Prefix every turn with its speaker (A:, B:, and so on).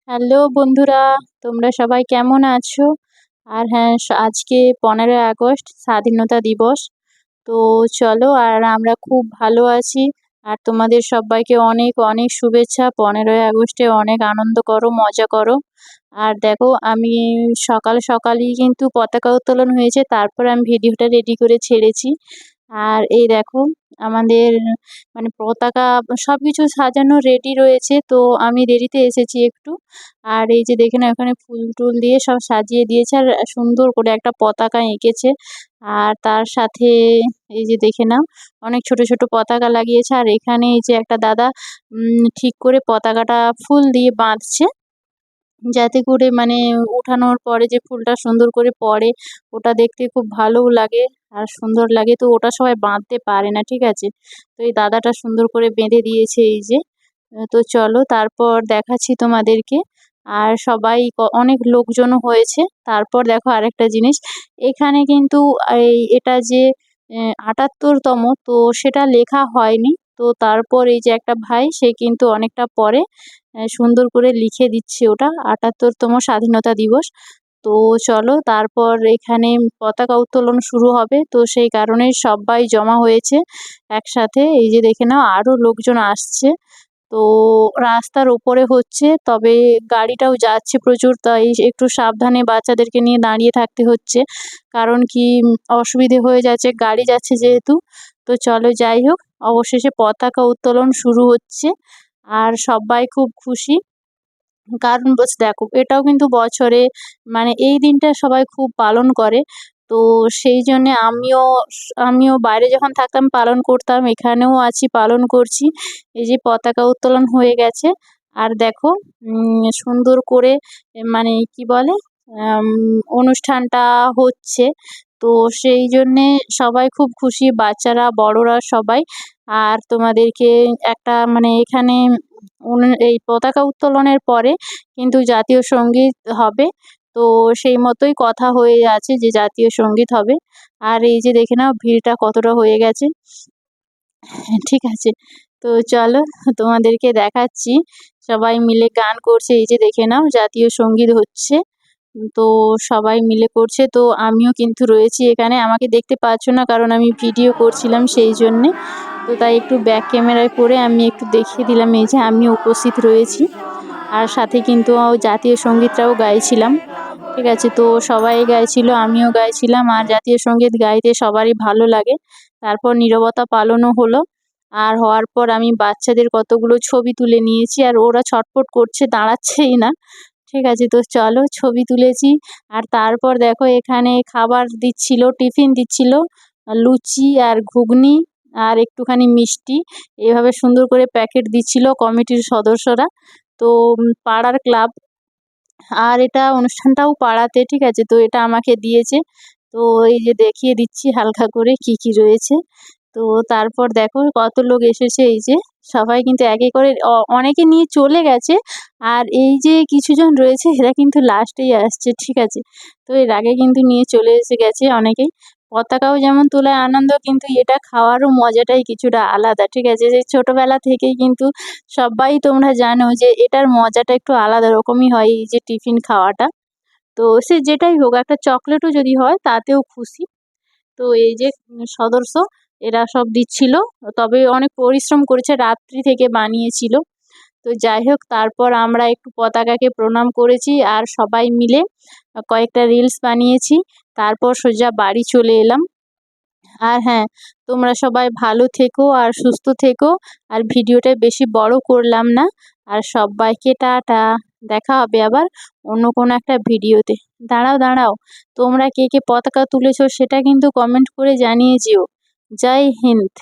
A: Hello বন্ধুরা, তোমরা সবাই কেমন আছো? আর হ্যাঁ, আজকে 15ই আগস্ট স্বাধীনতা দিবস। তো চলো, আর আমরা খুব ভালো আছি। আর তোমাদের সবাইকে অনেক অনেক শুভেচ্ছা। 15ই আগস্টে অনেক আনন্দ করো, মজা করো। আর দেখো, আমি সকাল সকালই কিন্তু পতাকা উত্তোলন হয়েছে, তারপর আমি ভিডিওটা রেডি করে ছেড়েছি। আর এই দেখো, আমাদের মানে পতাকা সবকিছু সাজানো রেডি রয়েছে, তো আমি দেরিতে এসেছি একটু। আর এই যে দেখে নাও, এখানে ফুল টুল দিয়ে সব সাজিয়ে দিয়েছে আর সুন্দর করে একটা পতাকা এঁকেছে। আর তার সাথে এই যে দেখে নাও, অনেক ছোট ছোট পতাকা লাগিয়েছে। আর এখানে এই যে একটা দাদা ঠিক করে পতাকাটা ফুল দিয়ে বাঁধছে, যাতে করে মানে উঠানোর পরে যে ফুলটা সুন্দর করে পড়ে, ওটা দেখতে খুব ভালোও লাগে আর সুন্দর লাগে। তো ওটা সবাই বাঁধতে পারে না, ঠিক আছে। তো এই দাদাটা সুন্দর করে বেঁধে দিয়েছে, এই যে। তো চলো, তারপর দেখাচ্ছি তোমাদেরকে। আর সবাই অনেক লোকজনও হয়েছে। তারপর দেখো আরেকটা জিনিস, এখানে কিন্তু এটা যে ৭৮তম, তো সেটা লেখা হয়নি। তো তারপর এই যে একটা ভাই, সে কিন্তু অনেকটা পরে সুন্দর করে লিখে দিচ্ছে ওটা ৭৮তম স্বাধীনতা দিবস। তো চলো, তারপর এখানে পতাকা উত্তোলন শুরু হবে, তো সেই কারণেই সবাই জমা হয়েছে একসাথে। এই যে দেখে নাও, আরো লোকজন আসছে। তো রাস্তার ওপরে হচ্ছে, তবে গাড়িটাও যাচ্ছে প্রচুর, তাই একটু সাবধানে বাচ্চাদেরকে নিয়ে দাঁড়িয়ে থাকতে হচ্ছে। কারণ কি, অসুবিধে হয়ে যাচ্ছে গাড়ি যাচ্ছে যেহেতু। তো চলো, যাই হোক, অবশেষে পতাকা উত্তোলন শুরু হচ্ছে। আর সবাই খুব খুশি, কারণ দেখো, এটাও কিন্তু বছরে মানে এই দিনটা সবাই খুব পালন করে। তো সেই জন্যে আমিও বাইরে যখন থাকতাম পালন করতাম, এখানেও আছি পালন করছি। এই যে পতাকা উত্তোলন হয়ে গেছে। আর দেখো, সুন্দর করে মানে কি বলে, অনুষ্ঠানটা হচ্ছে। তো সেই জন্যে সবাই খুব খুশি, বাচ্চারা বড়রা সবাই। আর তোমাদেরকে একটা মানে এখানে এই পতাকা উত্তোলনের পরে কিন্তু জাতীয় সঙ্গীত হবে। তো সেই মতোই কথা হয়ে আছে যে জাতীয় সঙ্গীত হবে। আর এই যে দেখে নাও, ভিড়টা কতটা হয়ে গেছে। ঠিক আছে, তো চলো, তোমাদেরকে দেখাচ্ছি। সবাই মিলে গান করছে, এই যে দেখে নাও, জাতীয় সঙ্গীত হচ্ছে। তো সবাই মিলে করছে, তো আমিও কিন্তু রয়েছি এখানে। আমাকে দেখতে পাচ্ছ না, কারণ আমি ভিডিও করছিলাম সেই জন্যে। তো তাই একটু ব্যাক ক্যামেরায় করে আমি একটু দেখিয়ে দিলাম, এই যে আমি উপস্থিত রয়েছি। আর সাথে কিন্তু জাতীয় সঙ্গীতটাও গাইছিলাম, ঠিক আছে। তো সবাই গাইছিল, আমিও গাইছিলাম। আর জাতীয় সঙ্গীত গাইতে সবারই ভালো লাগে। তারপর নীরবতা পালনও হলো। আর হওয়ার পর আমি বাচ্চাদের কতগুলো ছবি তুলে নিয়েছি, আর ওরা ছটফট করছে, দাঁড়াচ্ছেই না, ঠিক আছে। তো চলো, ছবি তুলেছি। আর তারপর দেখো, এখানে খাবার দিচ্ছিল, টিফিন দিচ্ছিল, লুচি আর ঘুগনি আর একটুখানি মিষ্টি, এভাবে সুন্দর করে প্যাকেট দিচ্ছিল কমিটির সদস্যরা। তো পাড়ার ক্লাব, আর এটা অনুষ্ঠানটাও পাড়াতে, ঠিক আছে। তো এটা আমাকে দিয়েছে। তো এই যে দেখিয়ে দিচ্ছি হালকা করে কি কি রয়েছে। তো তারপর দেখো কত লোক এসেছে, এই যে সবাই কিন্তু একে করে অনেকে নিয়ে চলে গেছে। আর এই যে কিছুজন রয়েছে, এরা কিন্তু লাস্টেই আসছে, ঠিক আছে। তো এর আগে কিন্তু নিয়ে চলে এসে গেছে অনেকেই। পতাকাও যেমন তোলার আনন্দ, কিন্তু এটা খাওয়ারও মজাটাই কিছুটা আলাদা, ঠিক আছে। সেই ছোটবেলা থেকেই কিন্তু সবাই তোমরা জানো যে এটার মজাটা একটু আলাদা রকমই হয়, এই যে টিফিন খাওয়াটা। তো সে যেটাই হোক, একটা চকলেটও যদি হয় তাতেও খুশি। তো এই যে সদস্য, এরা সব দিচ্ছিল। তবে অনেক পরিশ্রম করেছে, রাত্রি থেকে বানিয়েছিল। তো যাই হোক, তারপর আমরা একটু পতাকাকে প্রণাম করেছি আর সবাই মিলে কয়েকটা রিলস বানিয়েছি। তারপর সোজা বাড়ি চলে এলাম। আর হ্যাঁ, তোমরা সবাই ভালো থেকো আর সুস্থ থেকো। আর ভিডিওটা বেশি বড় করলাম না। আর সবাইকে টাটা। দেখা হবে আবার অন্য কোনো একটা ভিডিওতে। দাঁড়াও দাঁড়াও, তোমরা কে কে পতাকা তুলেছো সেটা কিন্তু কমেন্ট করে জানিয়ে যেও। জয় হিন্দ।